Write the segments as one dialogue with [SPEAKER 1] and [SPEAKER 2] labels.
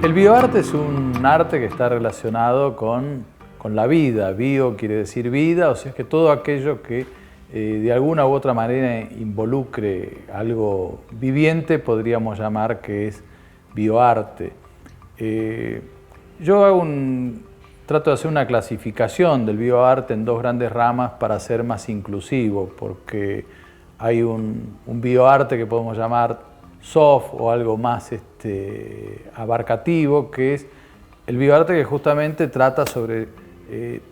[SPEAKER 1] El bioarte es un arte que está relacionado con la vida. Bio quiere decir vida, o sea, es que todo aquello que de alguna u otra manera involucre algo viviente podríamos llamar que es bioarte. Yo trato de hacer una clasificación del bioarte en dos grandes ramas para ser más inclusivo, porque hay un bioarte que podemos llamar soft o algo más abarcativo, que es el bioarte que justamente trata sobre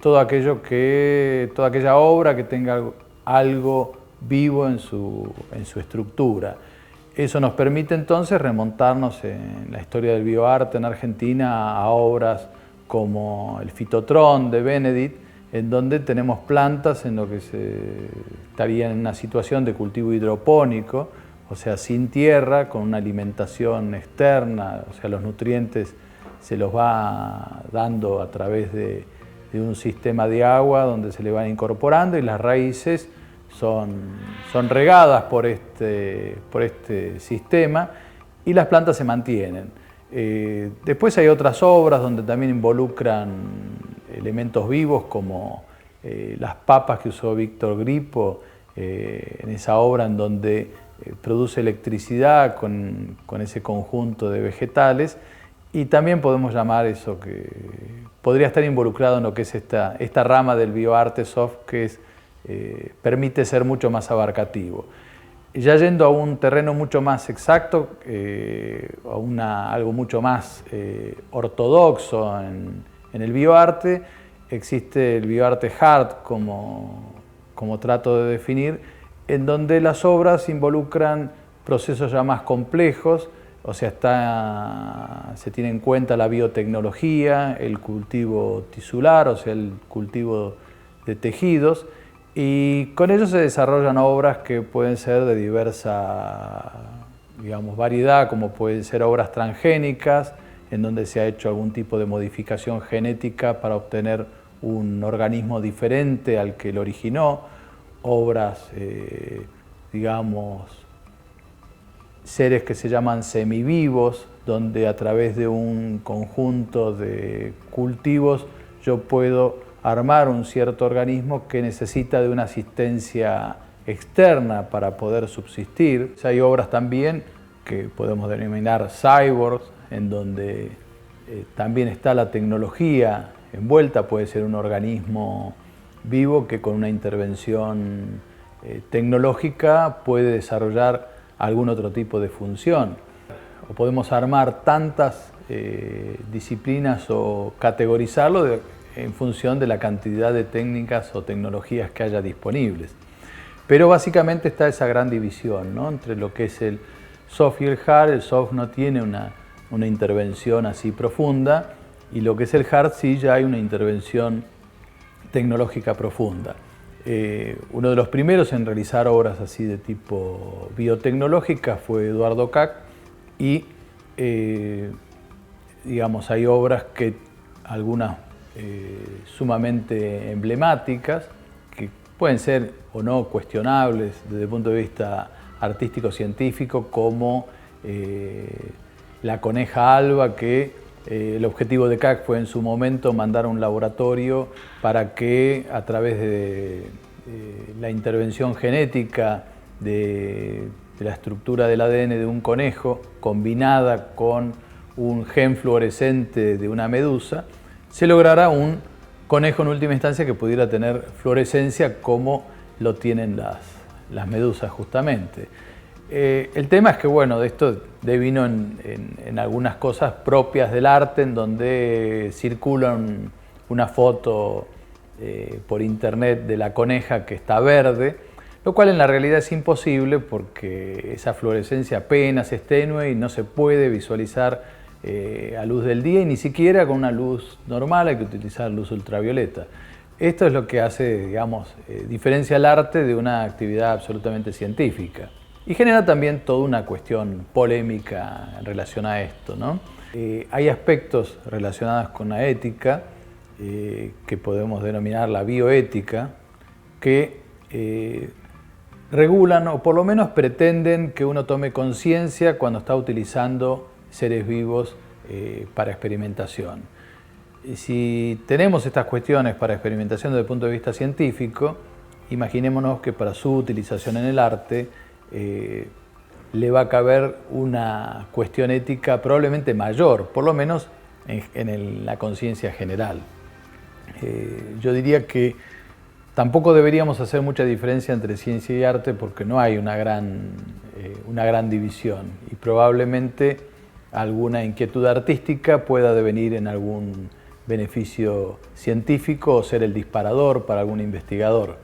[SPEAKER 1] toda aquella obra que tenga algo vivo en su estructura. Eso nos permite entonces remontarnos en la historia del bioarte en Argentina a obras como el Fitotrón de Benedict, en donde tenemos plantas en lo que se estaría en una situación de cultivo hidropónico, o sea, sin tierra, con una alimentación externa, o sea, los nutrientes se los va dando a través de un sistema de agua donde se le van incorporando y las raíces son regadas por este sistema y las plantas se mantienen. Después hay otras obras donde también involucran elementos vivos como las papas que usó Víctor Gripo en esa obra en donde produce electricidad con ese conjunto de vegetales, y también podemos llamar eso que podría estar involucrado en lo que es esta rama del bioarte soft que permite ser mucho más abarcativo. Ya yendo a un terreno mucho más exacto, algo mucho más ortodoxo en el bioarte, existe el bioarte hard como trato de definir, en donde las obras involucran procesos ya más complejos, o sea, se tiene en cuenta la biotecnología, el cultivo tisular, o sea, el cultivo de tejidos, y con ello se desarrollan obras que pueden ser de diversa, digamos, variedad, como pueden ser obras transgénicas, en donde se ha hecho algún tipo de modificación genética para obtener un organismo diferente al que lo originó, obras, digamos, seres que se llaman semivivos, donde a través de un conjunto de cultivos yo puedo armar un cierto organismo que necesita de una asistencia externa para poder subsistir. Hay obras también que podemos denominar cyborgs, en donde también está la tecnología envuelta, puede ser un organismo vivo que con una intervención tecnológica puede desarrollar algún otro tipo de función. O podemos armar tantas disciplinas o categorizarlo en función de la cantidad de técnicas o tecnologías que haya disponibles. Pero básicamente está esa gran división, ¿no?, entre lo que es el soft y el hard. El soft no tiene una intervención así profunda, y lo que es el hard sí ya hay una intervención tecnológica profunda. Uno de los primeros en realizar obras así de tipo biotecnológica fue Eduardo Kac, y digamos, hay obras que algunas sumamente emblemáticas, que pueden ser o no cuestionables desde el punto de vista artístico-científico, como la coneja alba, que el objetivo de Kac fue en su momento mandar a un laboratorio para que a través de la intervención genética de la estructura del ADN de un conejo combinada con un gen fluorescente de una medusa, se lograra un conejo en última instancia que pudiera tener fluorescencia como lo tienen las medusas justamente. El tema es que, bueno, de esto devino en algunas cosas propias del arte, en donde circula una foto por internet de la coneja que está verde, lo cual en la realidad es imposible porque esa fluorescencia apenas es tenue y no se puede visualizar a luz del día, y ni siquiera con una luz normal, hay que utilizar luz ultravioleta. Esto es lo que hace, digamos, diferencia el arte de una actividad absolutamente científica. Y genera también toda una cuestión polémica en relación a esto, ¿no? Hay aspectos relacionados con la ética, que podemos denominar la bioética, que regulan o por lo menos pretenden que uno tome conciencia cuando está utilizando seres vivos para experimentación. Y si tenemos estas cuestiones para experimentación desde el punto de vista científico, imaginémonos que para su utilización en el arte le va a caber una cuestión ética probablemente mayor, por lo menos en la conciencia general. Yo diría que tampoco deberíamos hacer mucha diferencia entre ciencia y arte porque no hay una gran división y probablemente alguna inquietud artística pueda devenir en algún beneficio científico o ser el disparador para algún investigador.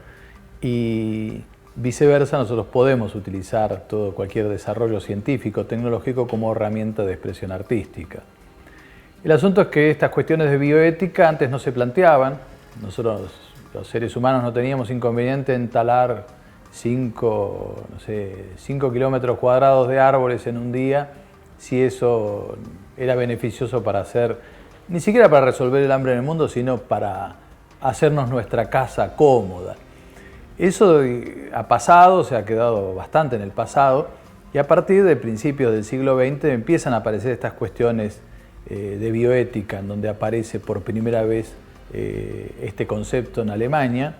[SPEAKER 1] Y viceversa, nosotros podemos utilizar cualquier desarrollo científico, tecnológico como herramienta de expresión artística. El asunto es que estas cuestiones de bioética antes no se planteaban. Nosotros, los seres humanos, no teníamos inconveniente en talar 5 kilómetros cuadrados de árboles en un día si eso era beneficioso para hacer, ni siquiera para resolver el hambre en el mundo, sino para hacernos nuestra casa cómoda. Eso ha pasado, se ha quedado bastante en el pasado, y a partir de principios del siglo XX empiezan a aparecer estas cuestiones de bioética, en donde aparece por primera vez este concepto en Alemania,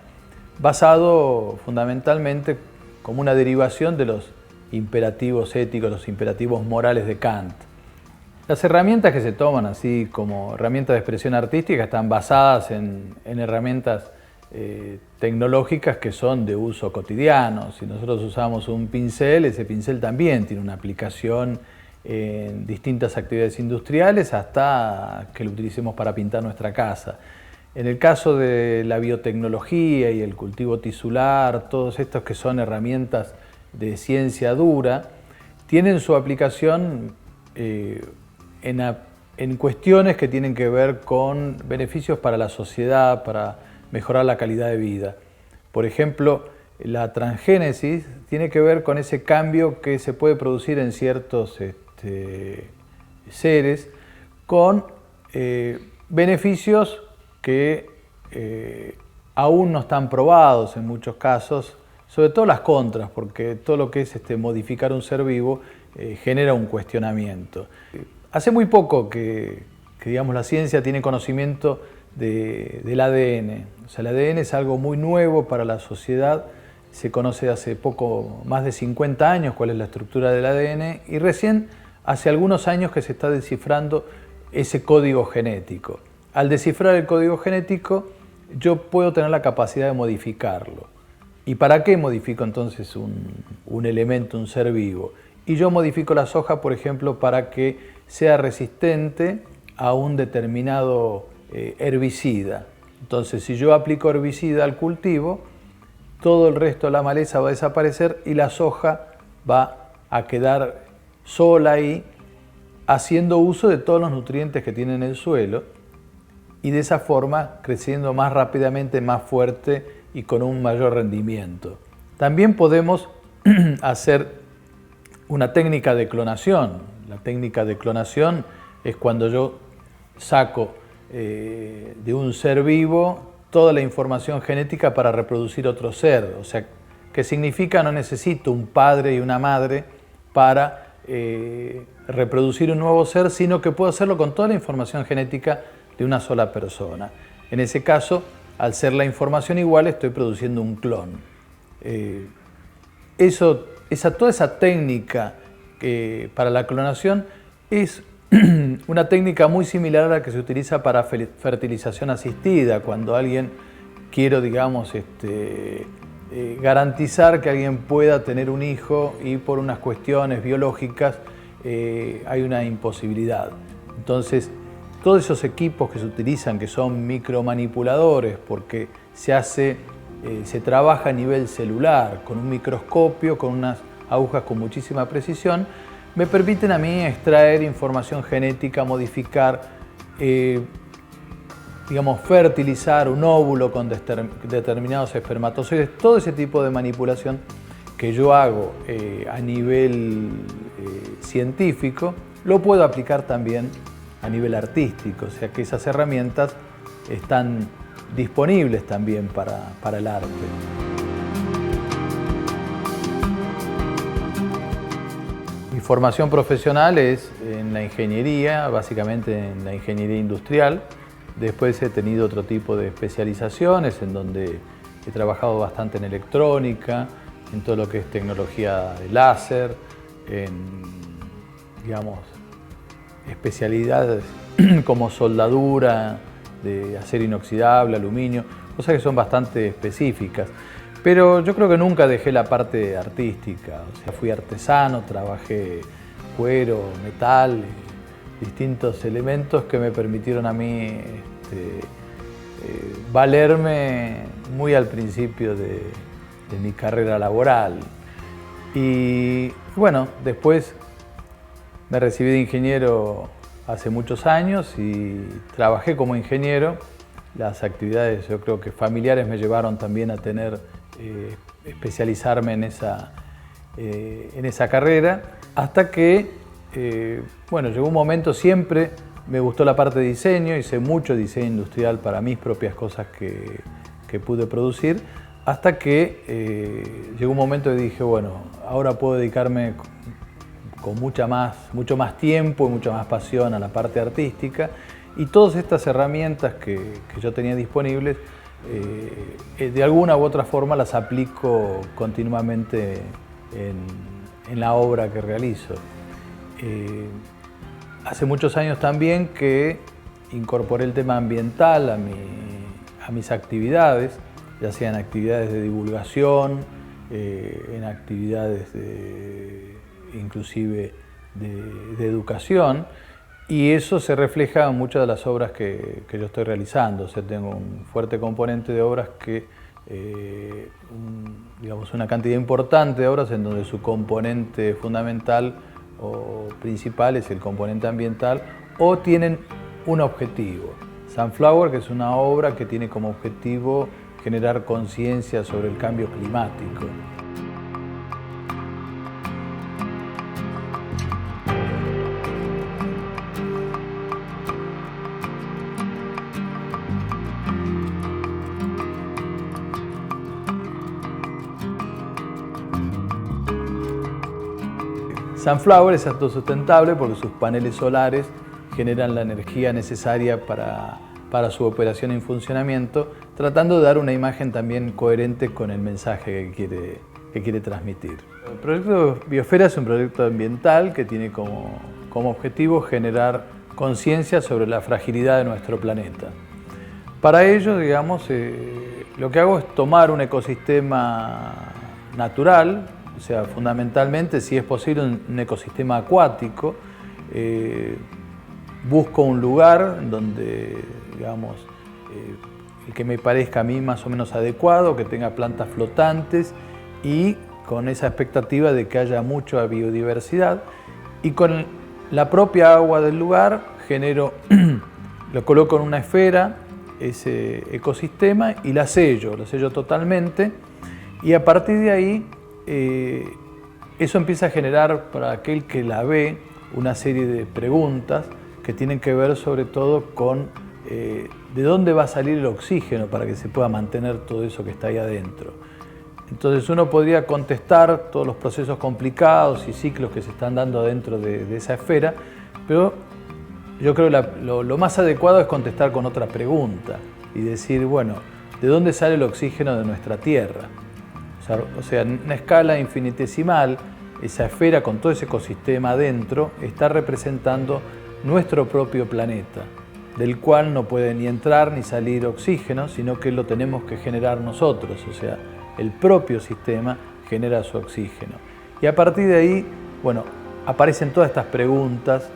[SPEAKER 1] basado fundamentalmente como una derivación de los imperativos éticos, los imperativos morales de Kant. Las herramientas que se toman así como herramientas de expresión artística están basadas en herramientas tecnológicas que son de uso cotidiano. Si nosotros usamos un pincel, ese pincel también tiene una aplicación en distintas actividades industriales hasta que lo utilicemos para pintar nuestra casa. En el caso de la biotecnología y el cultivo tisular, todos estos que son herramientas de ciencia dura, tienen su aplicación en cuestiones que tienen que ver con beneficios para la sociedad, para mejorar la calidad de vida. Por ejemplo, la transgénesis tiene que ver con ese cambio que se puede producir en ciertos seres con beneficios que aún no están probados en muchos casos, sobre todo las contras, porque todo lo que es modificar un ser vivo genera un cuestionamiento. Hace muy poco que digamos, la ciencia tiene conocimiento del ADN. O sea, el ADN es algo muy nuevo para la sociedad. Se conoce hace poco, más de 50 años, cuál es la estructura del ADN, y recién hace algunos años que se está descifrando ese código genético. Al descifrar el código genético, yo puedo tener la capacidad de modificarlo. ¿Y para qué modifico entonces un elemento, un ser vivo? Y yo modifico la soja, por ejemplo, para que sea resistente a un determinado herbicida. Entonces, si yo aplico herbicida al cultivo, todo el resto de la maleza va a desaparecer y la soja va a quedar sola ahí, haciendo uso de todos los nutrientes que tiene en el suelo y de esa forma creciendo más rápidamente, más fuerte y con un mayor rendimiento. También podemos hacer una técnica de clonación. La técnica de clonación es cuando yo saco de un ser vivo toda la información genética para reproducir otro ser. O sea, ¿qué significa? No necesito un padre y una madre para reproducir un nuevo ser, sino que puedo hacerlo con toda la información genética de una sola persona. En ese caso, al ser la información igual, estoy produciendo un clon. Toda esa técnica para la clonación es una técnica muy similar a la que se utiliza para fertilización asistida, cuando alguien quiere, digamos, garantizar que alguien pueda tener un hijo y por unas cuestiones biológicas hay una imposibilidad. Entonces, todos esos equipos que se utilizan, que son micromanipuladores, porque se trabaja a nivel celular, con un microscopio, con unas agujas con muchísima precisión, me permiten a mí extraer información genética, modificar, fertilizar un óvulo con determinados espermatozoides. Todo ese tipo de manipulación que yo hago a nivel científico, lo puedo aplicar también a nivel artístico. O sea que esas herramientas están disponibles también para el arte. Mi formación profesional es en en la ingeniería, básicamente en la ingeniería industrial. Después he tenido otro tipo de especializaciones en donde he trabajado bastante en electrónica, en todo lo que es tecnología de láser, en, digamos, especialidades como soldadura de acero inoxidable, aluminio, cosas que son bastante específicas. Pero yo creo que nunca dejé la parte artística, o sea, fui artesano, trabajé cuero, metal, distintos elementos que me permitieron a mí valerme muy al principio de mi carrera laboral. Y bueno, después me recibí de ingeniero hace muchos años y trabajé como ingeniero. Las actividades, yo creo que familiares, me llevaron también a especializarme en esa carrera, hasta que, bueno, llegó un momento, siempre me gustó la parte de diseño, hice mucho diseño industrial para mis propias cosas que pude producir, hasta que llegó un momento que dije, bueno, ahora puedo dedicarme con mucho más tiempo y mucha más pasión a la parte artística, y todas estas herramientas que yo tenía disponibles, de alguna u otra forma las aplico continuamente en la obra que realizo. Hace muchos años también que incorporé el tema ambiental a mis actividades, ya sean actividades de divulgación, en actividades inclusive de educación, y eso se refleja en muchas de las obras que yo estoy realizando. O sea, tengo un fuerte componente de obras digamos, una cantidad importante de obras en donde su componente fundamental o principal es el componente ambiental, o tienen un objetivo. Sunflower, que es una obra que tiene como objetivo generar conciencia sobre el cambio climático. Sunflower es autosustentable porque sus paneles solares generan la energía necesaria para su operación y funcionamiento, tratando de dar una imagen también coherente con el mensaje que quiere transmitir. El proyecto Biosfera es un proyecto ambiental que tiene como objetivo generar conciencia sobre la fragilidad de nuestro planeta. Para ello, digamos, lo que hago es tomar un ecosistema natural, o sea, fundamentalmente, si es posible, un ecosistema acuático. Busco un lugar donde, digamos, el que me parezca a mí más o menos adecuado, que tenga plantas flotantes y con esa expectativa de que haya mucha biodiversidad. Y con la propia agua del lugar lo coloco en una esfera, ese ecosistema, y la sello totalmente. Y a partir de ahí, eso empieza a generar para aquel que la ve una serie de preguntas que tienen que ver sobre todo con de dónde va a salir el oxígeno para que se pueda mantener todo eso que está ahí adentro. Entonces uno podría contestar todos los procesos complicados y ciclos que se están dando dentro de esa esfera, pero yo creo que lo más adecuado es contestar con otra pregunta y decir, bueno, ¿de dónde sale el oxígeno de nuestra Tierra? O sea, en una escala infinitesimal, esa esfera con todo ese ecosistema adentro está representando nuestro propio planeta, del cual no puede ni entrar ni salir oxígeno, sino que lo tenemos que generar nosotros. O sea, el propio sistema genera su oxígeno. Y a partir de ahí, bueno, aparecen todas estas preguntas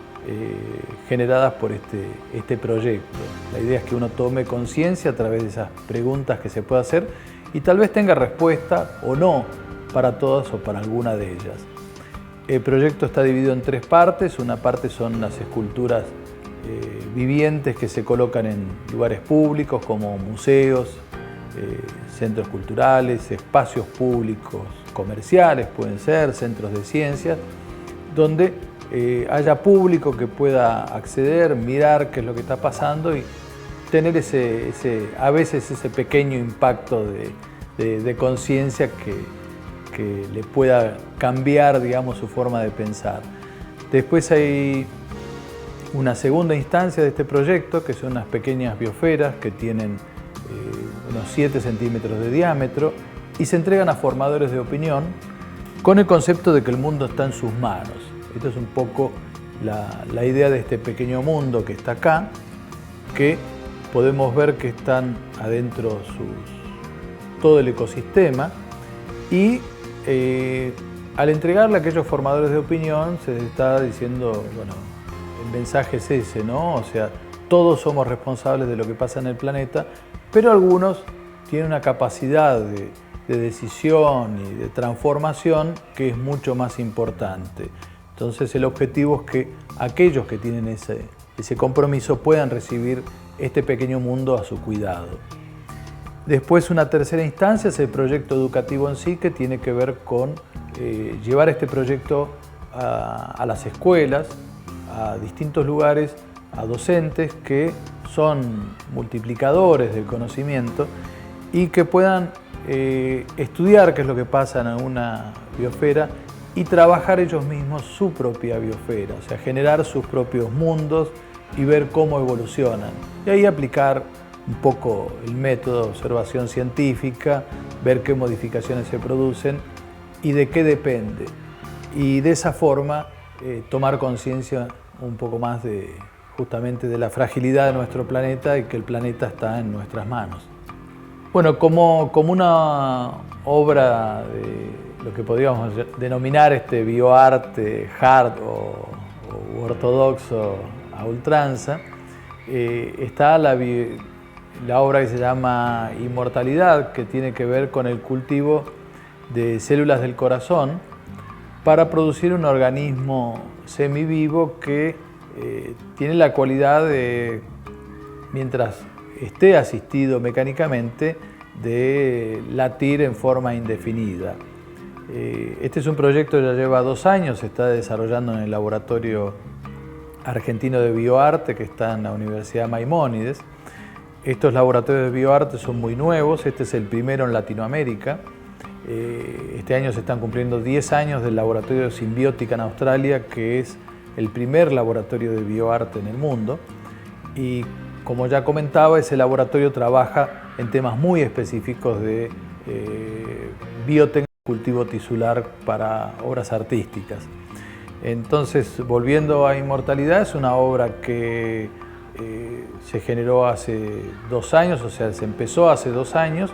[SPEAKER 1] generadas por este proyecto. La idea es que uno tome conciencia a través de esas preguntas que se puede hacer y tal vez tenga respuesta o no para todas o para alguna de ellas. El proyecto está dividido en 3 partes. Una parte son las esculturas vivientes que se colocan en lugares públicos como museos, centros culturales, espacios públicos comerciales, pueden ser centros de ciencias, donde haya público que pueda acceder, mirar qué es lo que está pasando y tener a veces ese pequeño impacto de conciencia que le pueda cambiar, digamos, su forma de pensar. Después hay una segunda instancia de este proyecto, que son unas pequeñas biosferas que tienen unos 7 centímetros de diámetro y se entregan a formadores de opinión con el concepto de que el mundo está en sus manos. Esta es un poco la idea de este pequeño mundo que está acá, que podemos ver que están adentro todo el ecosistema y al entregarle a aquellos formadores de opinión se está diciendo, bueno, el mensaje es ese, ¿no? O sea, todos somos responsables de lo que pasa en el planeta, pero algunos tienen una capacidad de decisión y de transformación que es mucho más importante. Entonces el objetivo es que aquellos que tienen ese compromiso puedan recibir este pequeño mundo a su cuidado. Después, una tercera instancia es el proyecto educativo en sí, que tiene que ver con llevar este proyecto a las escuelas, a distintos lugares, a docentes que son multiplicadores del conocimiento y que puedan estudiar qué es lo que pasa en una biosfera y trabajar ellos mismos su propia biosfera, o sea, generar sus propios mundos y ver cómo evolucionan. Y ahí aplicar un poco el método de observación científica, ver qué modificaciones se producen y de qué depende. Y de esa forma tomar conciencia un poco más justamente de la fragilidad de nuestro planeta y que el planeta está en nuestras manos. Bueno, como una obra de lo que podríamos denominar bioarte hard o ortodoxo a ultranza, está la obra que se llama Inmortalidad, que tiene que ver con el cultivo de células del corazón para producir un organismo semivivo que tiene la cualidad de, mientras esté asistido mecánicamente, de latir en forma indefinida. Este es un proyecto que ya lleva 2 años, se está desarrollando en el laboratorio argentino de bioarte que está en la Universidad Maimónides. Estos laboratorios de bioarte son muy nuevos, este es el primero en Latinoamérica. Este año se están cumpliendo 10 años del laboratorio de Simbiótica en Australia, que es el primer laboratorio de bioarte en el mundo. Y como ya comentaba, ese laboratorio trabaja en temas muy específicos de biotecnología y cultivo tisular para obras artísticas. Entonces, volviendo a Inmortalidad, es una obra que se generó hace 2 años, o sea, se empezó hace 2 años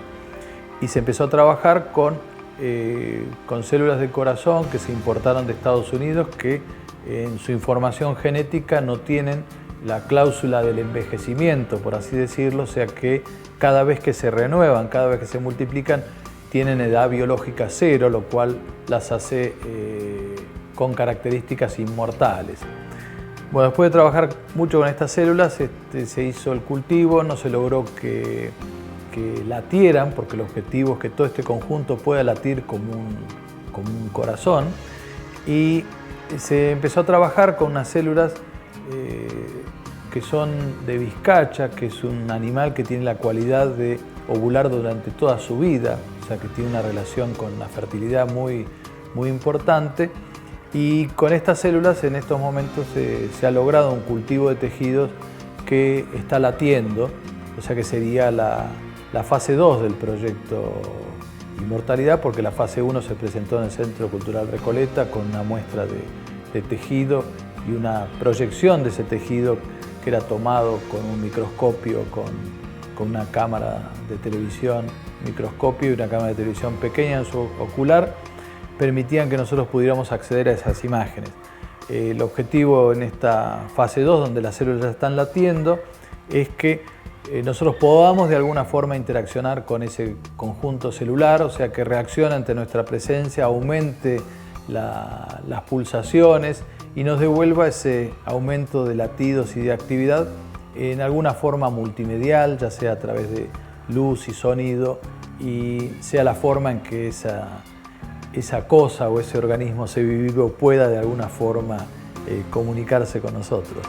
[SPEAKER 1] y se empezó a trabajar con células del corazón que se importaron de Estados Unidos, que en su información genética no tienen la cláusula del envejecimiento, por así decirlo, o sea que cada vez que se renuevan, cada vez que se multiplican, tienen edad biológica 0, lo cual las hace con características inmortales. Bueno, después de trabajar mucho con estas células, se hizo el cultivo, no se logró que latieran, porque el objetivo es que todo este conjunto pueda latir como un corazón, y se empezó a trabajar con unas células que son de vizcacha, que es un animal que tiene la cualidad de ovular durante toda su vida, o sea que tiene una relación con la fertilidad muy importante. Y con estas células en estos momentos se ha logrado un cultivo de tejidos que está latiendo, o sea que sería la fase 2 del proyecto Inmortalidad, porque la fase 1 se presentó en el Centro Cultural Recoleta con una muestra de tejido y una proyección de ese tejido que era tomado con un microscopio, con una cámara de televisión, microscopio y una cámara de televisión pequeña en su ocular, permitían que nosotros pudiéramos acceder a esas imágenes. El objetivo en esta fase 2, donde las células ya están latiendo, es que nosotros podamos de alguna forma interaccionar con ese conjunto celular, o sea que reaccione ante nuestra presencia, aumente las pulsaciones y nos devuelva ese aumento de latidos y de actividad en alguna forma multimedial, ya sea a través de luz y sonido, y sea la forma en que esa cosa o ese organismo semivivo pueda de alguna forma comunicarse con nosotros.